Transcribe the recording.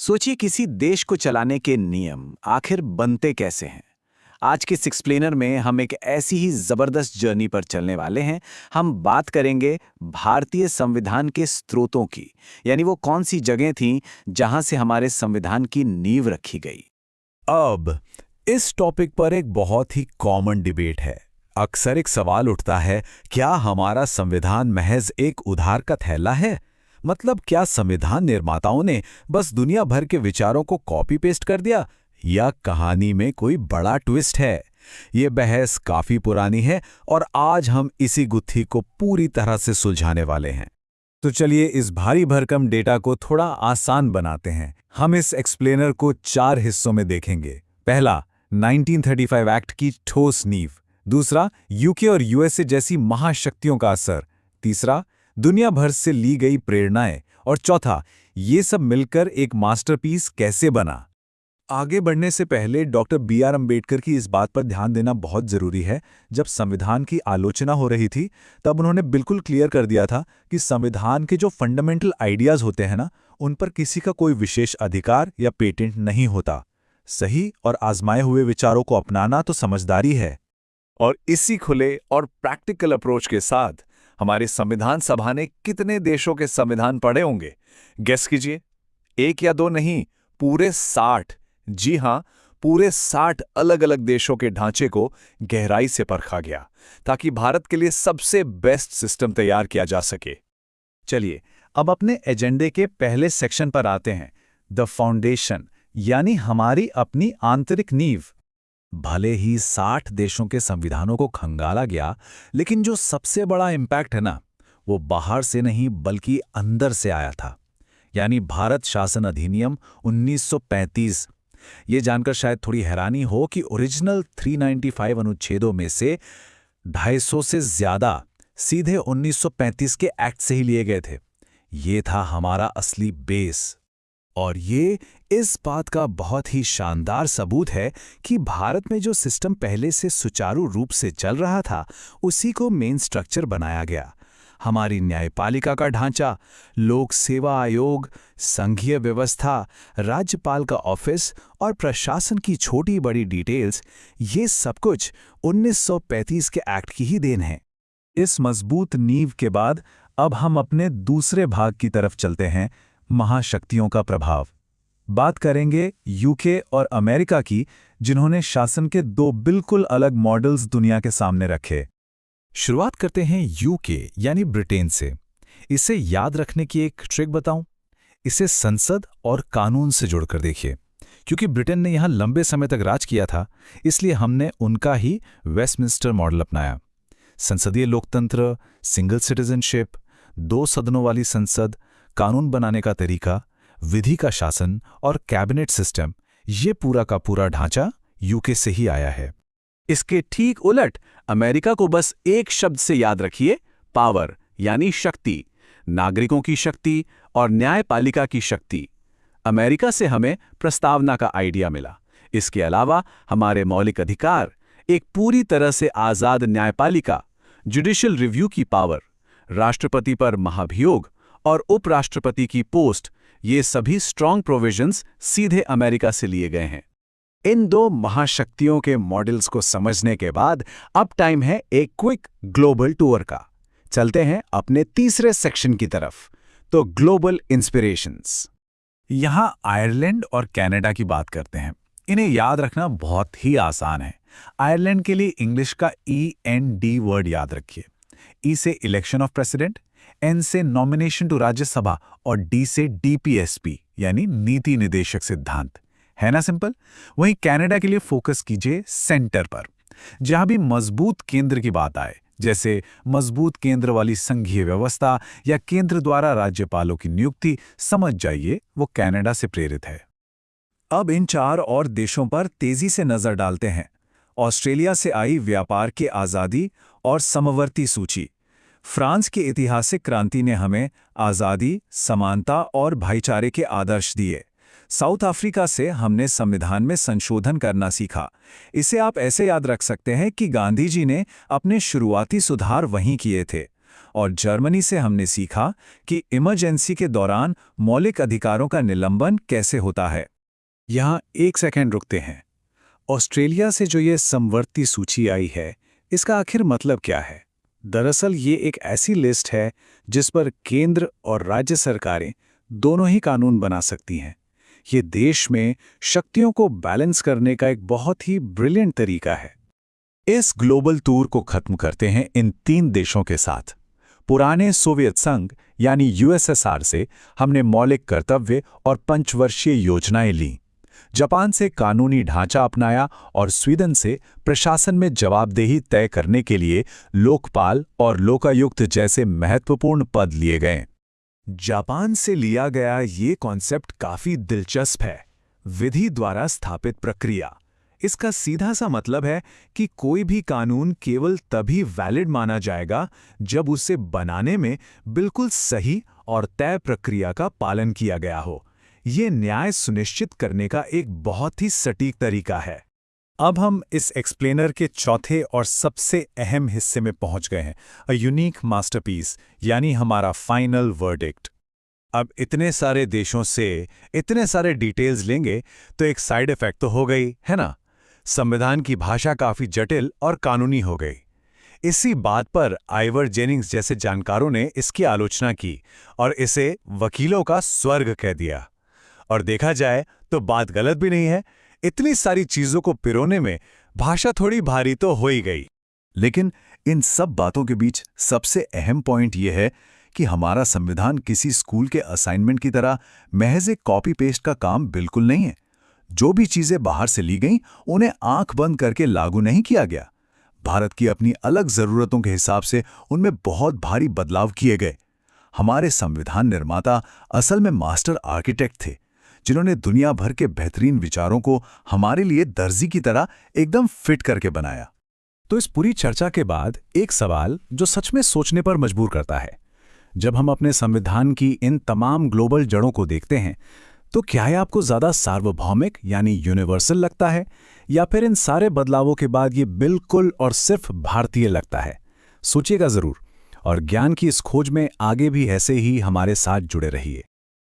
सोचिए किसी देश को चलाने के नियम आखिर बनते कैसे हैं। आज के एक्सप्लेनर में हम एक ऐसी ही जबरदस्त जर्नी पर चलने वाले हैं। हम बात करेंगे भारतीय संविधान के स्रोतों की, यानी वो कौन सी जगह थीं जहां से हमारे संविधान की नींव रखी गई। अब इस टॉपिक पर एक बहुत ही कॉमन डिबेट है। अक्सर एक सवाल उठता है, क्या हमारा संविधान महज एक उधार का थैला है? मतलब क्या संविधान निर्माताओं ने बस दुनिया भर के विचारों को कॉपी पेस्ट कर दिया, या कहानी में कोई बड़ा ट्विस्ट है? ये बहस काफी पुरानी है और आज हम इसी गुत्थी को पूरी तरह से सुलझाने वाले हैं। तो चलिए इस भारी भरकम डेटा को थोड़ा आसान बनाते हैं। हम इस एक्सप्लेनर को 4 हिस्सों में देखेंगे। पहला, 1935 एक्ट की ठोस नींव। दूसरा, यूके और यूएसए जैसी महाशक्तियों का असर। तीसरा, दुनिया भर से ली गई प्रेरणाएं। और चौथा, ये सब मिलकर एक मास्टरपीस कैसे बना। आगे बढ़ने से पहले डॉक्टर बी.आर. अम्बेडकर की इस बात पर ध्यान देना बहुत जरूरी है। जब संविधान की आलोचना हो रही थी तब उन्होंने बिल्कुल क्लियर कर दिया था कि संविधान के जो फंडामेंटल आइडियाज होते हैं ना, उन पर किसी का कोई विशेष अधिकार या पेटेंट नहीं होता। सही और आजमाए हुए विचारों को अपनाना तो समझदारी है। और इसी खुले और प्रैक्टिकल अप्रोच के साथ हमारे संविधान सभा ने कितने देशों के संविधान पढ़े होंगे? गेस कीजिए। 1 या 2 नहीं, पूरे 60। जी हां, पूरे 60 अलग अलग देशों के ढांचे को गहराई से परखा गया ताकि भारत के लिए सबसे बेस्ट सिस्टम तैयार किया जा सके। चलिए अब अपने एजेंडे के पहले सेक्शन पर आते हैं, द फाउंडेशन, यानी हमारी अपनी आंतरिक नींव। भले ही 60 देशों के संविधानों को खंगाला गया, लेकिन जो सबसे बड़ा इम्पैक्ट है ना, वो बाहर से नहीं बल्कि अंदर से आया था। यानी भारत शासन अधिनियम 1935। ये जानकर शायद थोड़ी हैरानी हो कि ओरिजिनल 395 अनुच्छेदों में से 250 से ज्यादा सीधे 1935 के एक्ट से ही लिए गए थे। ये था हमारा असली बेस। और ये इस बात का बहुत ही शानदार सबूत है कि भारत में जो सिस्टम पहले से सुचारू रूप से चल रहा था, उसी को मेन स्ट्रक्चर बनाया गया। हमारी न्यायपालिका का ढांचा, लोक सेवा आयोग, संघीय व्यवस्था, राज्यपाल का ऑफिस और प्रशासन की छोटी बड़ी डिटेल्स, ये सब कुछ 1935 के एक्ट की ही देन है। इस मजबूत नींव के बाद अब हम अपने दूसरे भाग की तरफ चलते हैं, महाशक्तियों का प्रभाव। बात करेंगे यूके और अमेरिका की, जिन्होंने शासन के 2 बिल्कुल अलग मॉडल्स दुनिया के सामने रखे। शुरुआत करते हैं यूके यानी ब्रिटेन से। इसे याद रखने की एक ट्रिक बताऊं? इसे संसद और कानून से जोड़कर देखिए। क्योंकि ब्रिटेन ने यहां लंबे समय तक राज किया था, इसलिए हमने उनका ही वेस्टमिंस्टर मॉडल अपनाया। संसदीय लोकतंत्र, सिंगल सिटीजनशिप, 2 सदनों वाली संसद, कानून बनाने का तरीका, विधि का शासन और कैबिनेट सिस्टम, ये पूरा का पूरा ढांचा यूके से ही आया है। इसके ठीक उलट अमेरिका को बस एक शब्द से याद रखिए, पावर, यानी शक्ति, नागरिकों की शक्ति और न्यायपालिका की शक्ति। अमेरिका से हमें प्रस्तावना का आइडिया मिला। इसके अलावा हमारे मौलिक अधिकार, एक पूरी तरह से आजाद न्यायपालिका, जुडिशियल रिव्यू की पावर, राष्ट्रपति पर महाभियोग और उपराष्ट्रपति की पोस्ट, ये सभी स्ट्रॉन्ग प्रोविजंस सीधे अमेरिका से लिए गए हैं। इन 2 महाशक्तियों के मॉडल्स को समझने के बाद अब टाइम है एक क्विक ग्लोबल टूर का। चलते हैं अपने तीसरे सेक्शन की तरफ, तो ग्लोबल इंस्पिरेशंस। यहां आयरलैंड और कनाडा की बात करते हैं। इन्हें याद रखना बहुत ही आसान है। आयरलैंड के लिए इंग्लिश का END वर्ड याद रखिए। E से इलेक्शन ऑफ प्रेसिडेंट, N से नॉमिनेशन टू राज्यसभा और D से DPSP यानी नीति निदेशक सिद्धांत। है ना सिंपल? वहीं कनाडा के लिए फोकस कीजिए सेंटर पर। जहां भी मजबूत केंद्र की बात आए, जैसे मजबूत केंद्र वाली संघीय व्यवस्था या केंद्र द्वारा राज्यपालों की नियुक्ति, समझ जाइए वो कनाडा से प्रेरित है। अब इन 4 और देशों पर तेजी से नजर डालते हैं। ऑस्ट्रेलिया से आई व्यापार की आज़ादी और समवर्ती सूची। फ्रांस की ऐतिहासिक क्रांति ने हमें आज़ादी, समानता और भाईचारे के आदर्श दिए। साउथ अफ्रीका से हमने संविधान में संशोधन करना सीखा। इसे आप ऐसे याद रख सकते हैं कि गांधी जी ने अपने शुरुआती सुधार वहीं किए थे। और जर्मनी से हमने सीखा कि इमरजेंसी के दौरान मौलिक अधिकारों का निलंबन कैसे होता है। यहाँ एक सेकंड रुकते हैं। ऑस्ट्रेलिया से जो ये समवर्ती सूची आई है, इसका आखिर मतलब क्या है? दरअसल ये एक ऐसी लिस्ट है जिस पर केंद्र और राज्य सरकारें दोनों ही कानून बना सकती हैं। ये देश में शक्तियों को बैलेंस करने का एक बहुत ही ब्रिलियंट तरीका है। इस ग्लोबल टूर को खत्म करते हैं इन 3 देशों के साथ। पुराने सोवियत संघ यानी यूएसएसआर से हमने मौलिक कर्तव्य और पंचवर्षीय योजनाएं लीं। जापान से कानूनी ढांचा अपनाया और स्वीडन से प्रशासन में जवाबदेही तय करने के लिए लोकपाल और लोकायुक्त जैसे महत्वपूर्ण पद लिए गए। जापान से लिया गया ये कॉन्सेप्ट काफी दिलचस्प है। विधि द्वारा स्थापित प्रक्रिया। इसका सीधा सा मतलब है कि कोई भी कानून केवल तभी वैलिड माना जाएगा जब उसे बनाने में बिल्कुल सही और तय प्रक्रिया का पालन किया गया हो। ये न्याय सुनिश्चित करने का एक बहुत ही सटीक तरीका है। अब हम इस एक्सप्लेनर के चौथे और सबसे अहम हिस्से में पहुंच गए हैं, अ यूनिक मास्टरपीस, यानी हमारा फाइनल वर्डिक्ट। अब इतने सारे देशों से इतने सारे डिटेल्स लेंगे तो एक साइड इफेक्ट तो हो गई है ना। संविधान की भाषा काफी जटिल और कानूनी हो गई। इसी बात पर आइवर जेनिंग्स जैसे जानकारों ने इसकी आलोचना की और इसे वकीलों का स्वर्ग कह दिया। और देखा जाए तो बात गलत भी नहीं है। इतनी सारी चीजों को पिरोने में भाषा थोड़ी भारी तो हो ही गई। लेकिन इन सब बातों के बीच सबसे अहम पॉइंट यह है कि हमारा संविधान किसी स्कूल के असाइनमेंट की तरह महज एक कॉपी पेस्ट का काम बिल्कुल नहीं है। जो भी चीजें बाहर से ली गईं, उन्हें आंख बंद करके लागू नहीं किया गया। भारत की अपनी अलग जरूरतों के हिसाब से उनमें बहुत भारी बदलाव किए गए। हमारे संविधान निर्माता असल में मास्टर आर्किटेक्ट थे, जिन्होंने दुनिया भर के बेहतरीन विचारों को हमारे लिए दर्जी की तरह एकदम फिट करके बनाया। तो इस पूरी चर्चा के बाद एक सवाल जो सच में सोचने पर मजबूर करता है। जब हम अपने संविधान की इन तमाम ग्लोबल जड़ों को देखते हैं, तो क्या ये आपको ज्यादा सार्वभौमिक यानी यूनिवर्सल लगता है, या फिर इन सारे बदलावों के बाद ये बिल्कुल और सिर्फ भारतीय लगता है? सोचिएगा जरूर, और ज्ञान की इस खोज में आगे भी ऐसे ही हमारे साथ जुड़े रहिए।